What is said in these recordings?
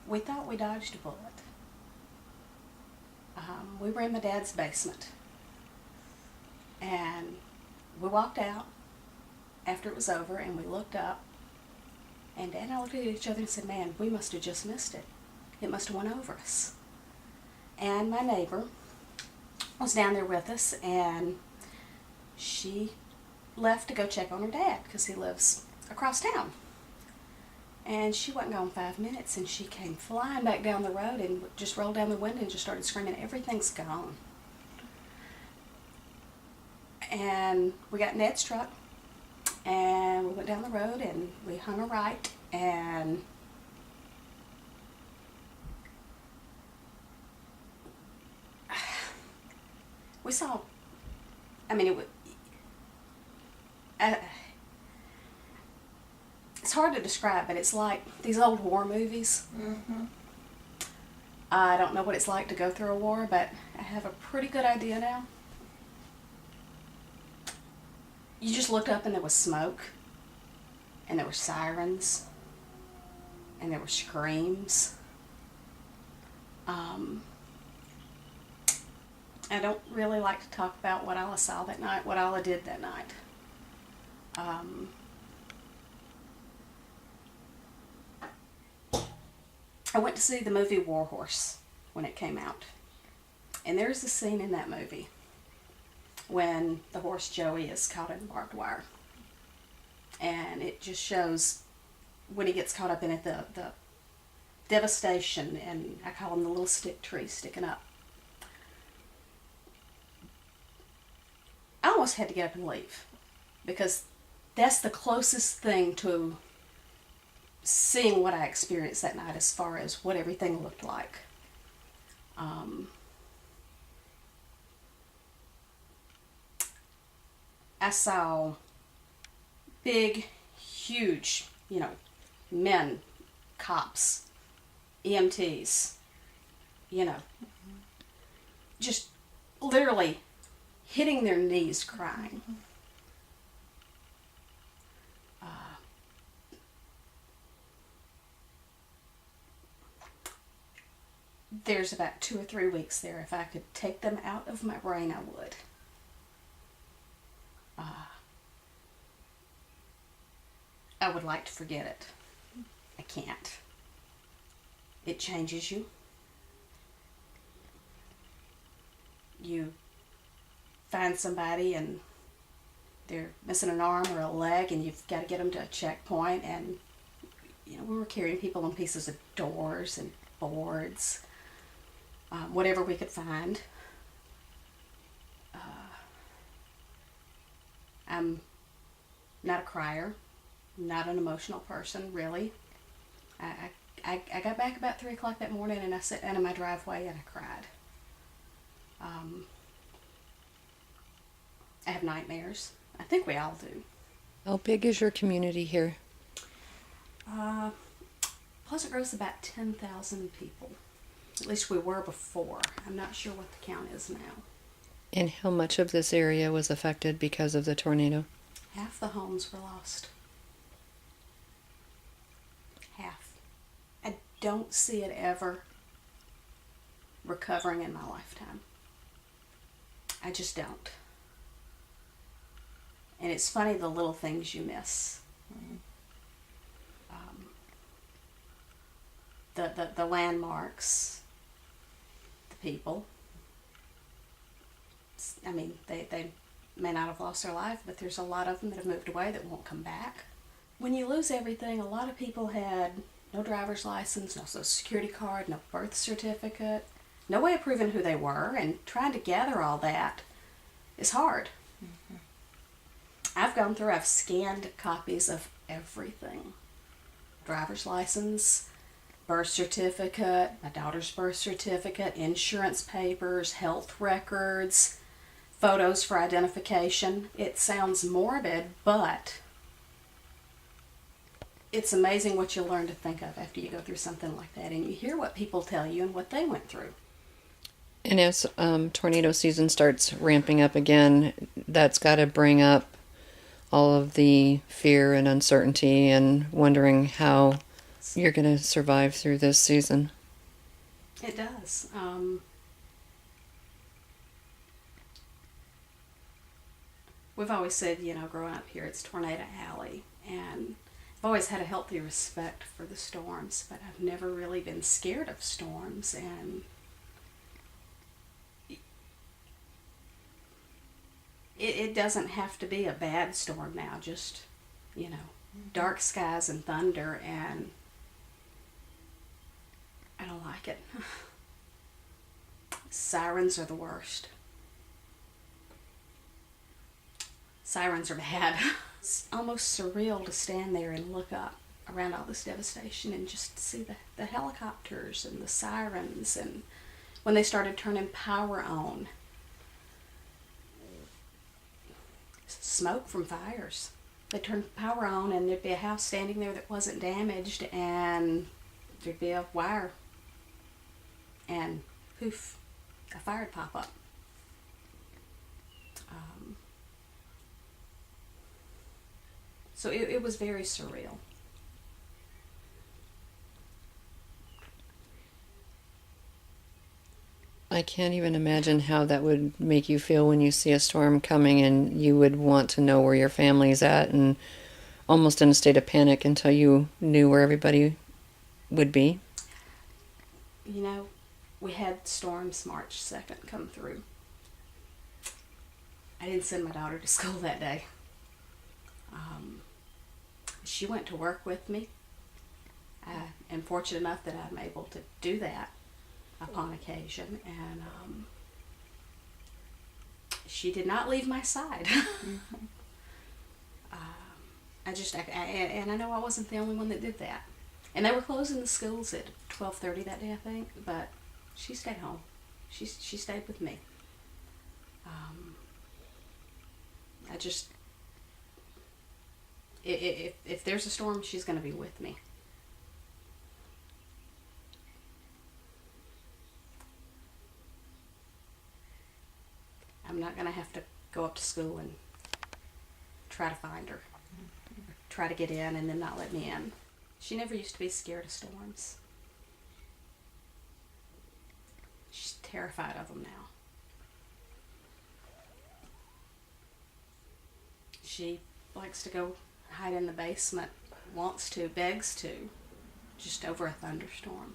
We thought we dodged a bullet. We were in my dad's basement, and we walked out after it was over, and we looked up, and Dad and I looked at each other and said, man, we must have just missed it. It must have went over us. And my neighbor was down there with us, and she left to go check on her dad because he lives across town. And she wasn't gone 5 minutes, and she came flying back down the road and just rolled down the window and just started screaming, everything's gone. And we got Ned's truck, and we went down the road, and we hung a right, and we saw, I mean, it's hard to describe, but it's like these old war movies. Mm-hmm. I don't know what it's like to go through a war, but I have a pretty good idea now. You just looked up and there was smoke, and there were sirens, and there were screams. I don't really like to talk about what Allah saw that night, what Allah did that night. I went to see the movie War Horse when it came out. And there's a scene in that movie when the horse Joey is caught in barbed wire. And it just shows when he gets caught up in it, the devastation, and I call them the little stick trees sticking up. I almost had to get up and leave because that's the closest thing to seeing what I experienced that night as far as what everything looked like. I saw big, huge, men, cops, EMTs, just literally hitting their knees crying. There's about 2 or 3 weeks there. If I could take them out of my brain, I would. I would like to forget it. I can't. It changes you. You find somebody and they're missing an arm or a leg, and you've got to get them to a checkpoint, and we were carrying people on pieces of doors and boards, whatever we could find. I'm not a crier, not an emotional person, really. I got back about 3 o'clock that morning, and I sat down in my driveway and I cried. I have nightmares. I think we all do. How big is your community here? Pleasant Grove's about 10,000 people. At least we were before. I'm not sure what the count is now. And how much of this area was affected because of the tornado? Half the homes were lost. Half. I don't see it ever recovering in my lifetime. I just don't. And it's funny the little things you miss. The landmarks, the people. I mean, they may not have lost their life, but there's a lot of them that have moved away that won't come back. When you lose everything, a lot of people had no driver's license, no social security card, no birth certificate, no way of proving who they were, and trying to gather all that is hard. Mm-hmm. I've scanned copies of everything. Driver's license, birth certificate, my daughter's birth certificate, insurance papers, health records, photos for identification. It sounds morbid, but it's amazing what you learn to think of after you go through something like that, and you hear what people tell you and what they went through. And as tornado season starts ramping up again, that's got to bring up all of the fear and uncertainty and wondering how you're going to survive through this season. It does. We've always said, growing up here, it's Tornado Alley, and I've always had a healthy respect for the storms, but I've never really been scared of storms, and it doesn't have to be a bad storm now, just, dark skies and thunder, and I don't like it. Sirens are the worst. Sirens are bad. It's almost surreal to stand there and look up around all this devastation and just see the helicopters and the sirens, and when they started turning power on. Smoke from fires. They turned power on and there'd be a house standing there that wasn't damaged, and there'd be a wire, and poof, a fire would pop up. So it was very surreal. I can't even imagine how that would make you feel when you see a storm coming and you would want to know where your family's at, and almost in a state of panic until you knew where everybody would be. We had storms March 2nd come through. I didn't send my daughter to school that day. She went to work with me. I am fortunate enough that I'm able to do that upon occasion, and she did not leave my side. And I know I wasn't the only one that did that. And they were closing the schools at 12:30 that day, I think, but she stayed home. She stayed with me. If there's a storm, she's going to be with me. I'm not going to have to go up to school and try to find her, try to get in and then not let me in. She never used to be scared of storms. She's terrified of them now. She likes to go hide in the basement, wants to, begs to, just over a thunderstorm.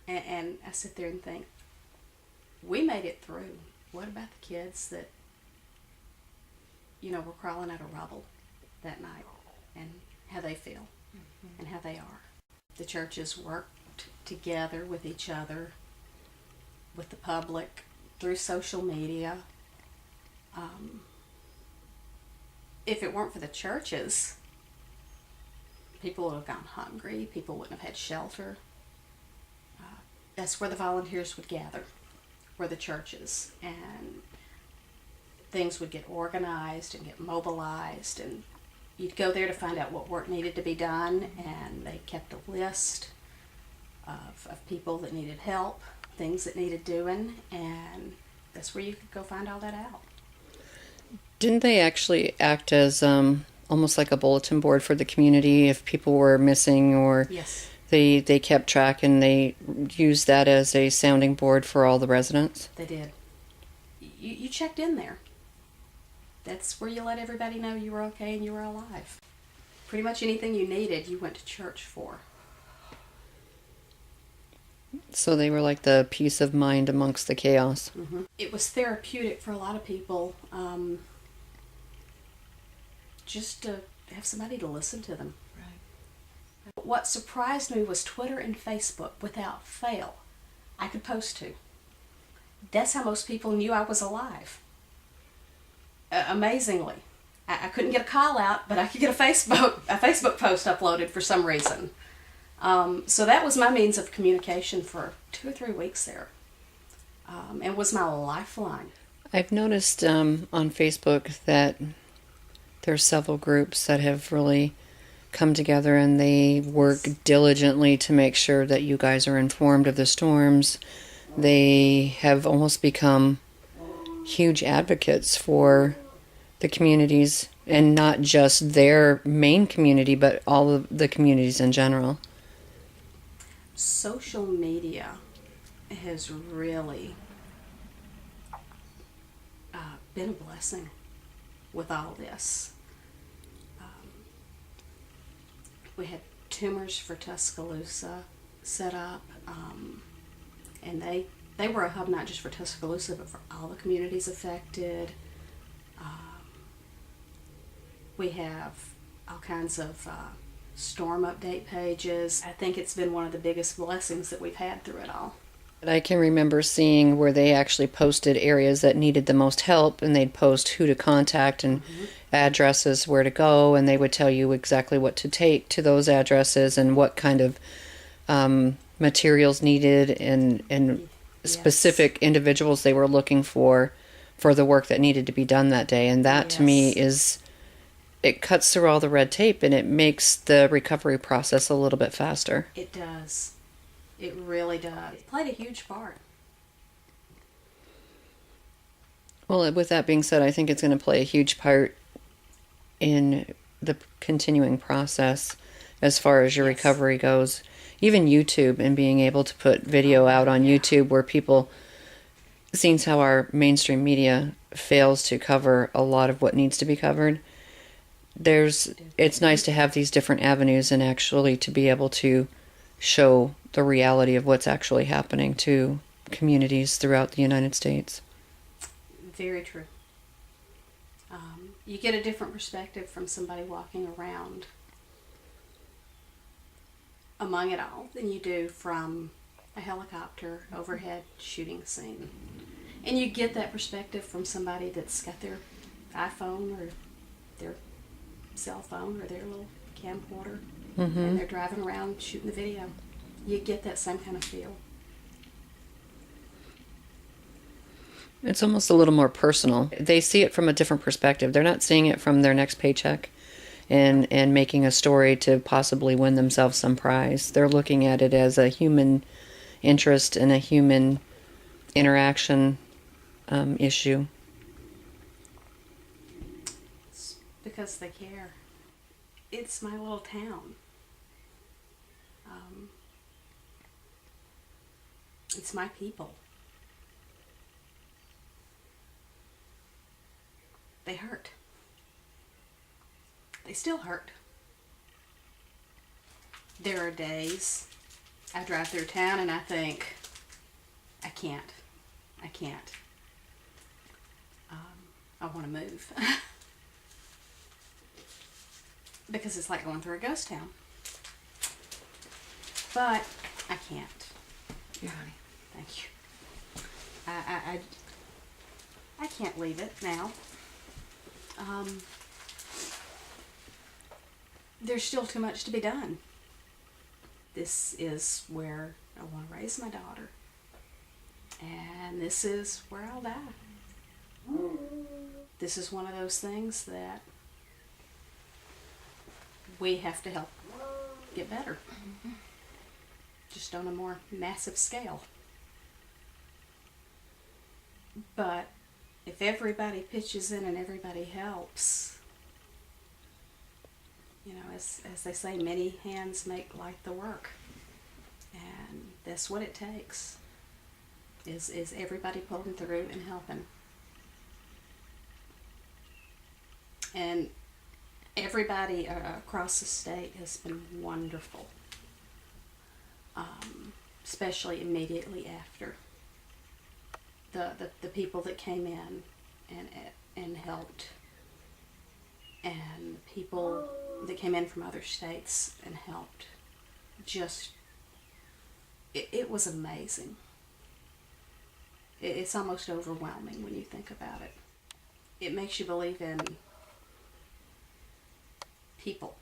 And I sit there and think, we made it through. What about the kids that, were crawling out of rubble that night, and how they feel, and how they are? The churches worked together with each other, with the public, through social media. If it weren't for the churches, people would have gone hungry, people wouldn't have had shelter. That's where the volunteers would gather, were the churches, and things would get organized and get mobilized, and you'd go there to find out what work needed to be done, and they kept a list of people that needed help, things that needed doing, and that's where you could go find all that out. Didn't they actually act as almost like a bulletin board for the community if people were missing, or yes, they kept track and they used that as a sounding board for all the residents? They did. You checked in there. That's where you let everybody know you were okay and you were alive. Pretty much anything you needed, you went to church for. So they were like the peace of mind amongst the chaos. Mm-hmm. It was therapeutic for a lot of people, just to have somebody to listen to them. Right. What surprised me was Twitter and Facebook, without fail, I could post to. That's how most people knew I was alive. Amazingly. I couldn't get a call out, but I could get a Facebook post uploaded for some reason. So that was my means of communication for 2 or 3 weeks there, and was my lifeline. I've noticed on Facebook that there are several groups that have really come together and they work diligently to make sure that you guys are informed of the storms. They have almost become huge advocates for the communities and not just their main community, but all of the communities in general. Social media has really been a blessing with all this. We had Tumors for Tuscaloosa set up, and they were a hub not just for Tuscaloosa, but for all the communities affected. We have all kinds of storm update pages. I think it's been one of the biggest blessings that we've had through it all. I can remember seeing where they actually posted areas that needed the most help, and they'd post who to contact and addresses where to go, and they would tell you exactly what to take to those addresses and what kind of materials needed and specific individuals they were looking for the work that needed to be done that day. And that to me is, it cuts through all the red tape and it makes the recovery process a little bit faster. It does. It really does. It played a huge part. Well, with that being said, I think it's going to play a huge part in the continuing process as far as your recovery goes. Even YouTube, and being able to put video out on YouTube where people, seeing how our mainstream media fails to cover a lot of what needs to be covered, it's nice to have these different avenues and actually to be able to show the reality of what's actually happening to communities throughout the United States. Very true. You get a different perspective from somebody walking around among it all than you do from a helicopter overhead shooting scene. And you get that perspective from somebody that's got their iPhone or their cell phone or their little camcorder, and they're driving around shooting the video. You get that same kind of feel. It's almost a little more personal. They see it from a different perspective. They're not seeing it from their next paycheck and making a story to possibly win themselves some prize. They're looking at it as a human interest and a human interaction issue. It's because they care. It's my little town. It's my people. They hurt. They still hurt. There are days I drive through town and I think, I can't. I want to move. Because it's like going through a ghost town. But I can't. Yeah, honey. Thank you. I can't leave it now. There's still too much to be done. This is where I want to raise my daughter. And this is where I'll die. This is one of those things that we have to help get better. Just on a more massive scale. But if everybody pitches in and everybody helps, you know, as they say, many hands make light the work. And that's what it takes, is everybody pulling through and helping. And everybody across the state has been wonderful, especially immediately after. The people that came in and helped, and people that came in from other states and helped, just it was amazing. It's almost overwhelming when you think about it. It makes you believe in people.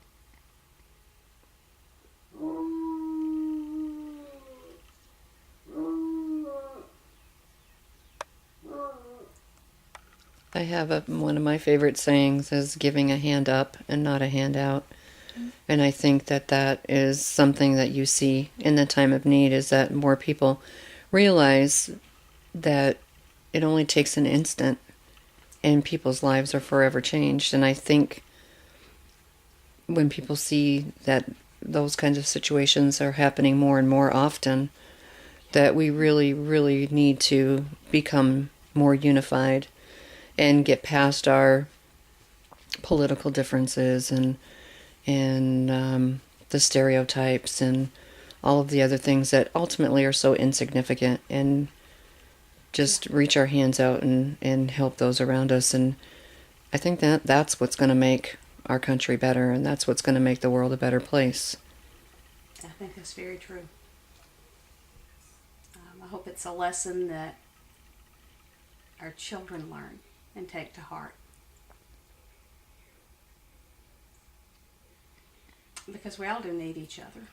I have one of my favorite sayings is giving a hand up and not a hand out. And I think that is something that you see in the time of need, is that more people realize that it only takes an instant and people's lives are forever changed. And I think when people see that those kinds of situations are happening more and more often, that we really, really need to become more unified and get past our political differences and the stereotypes and all of the other things that ultimately are so insignificant, and just reach our hands out and help those around us. And I think that that's what's going to make our country better, and that's what's going to make the world a better place. I think that's very true. I hope it's a lesson that our children learn and take to heart. Because we all do need each other.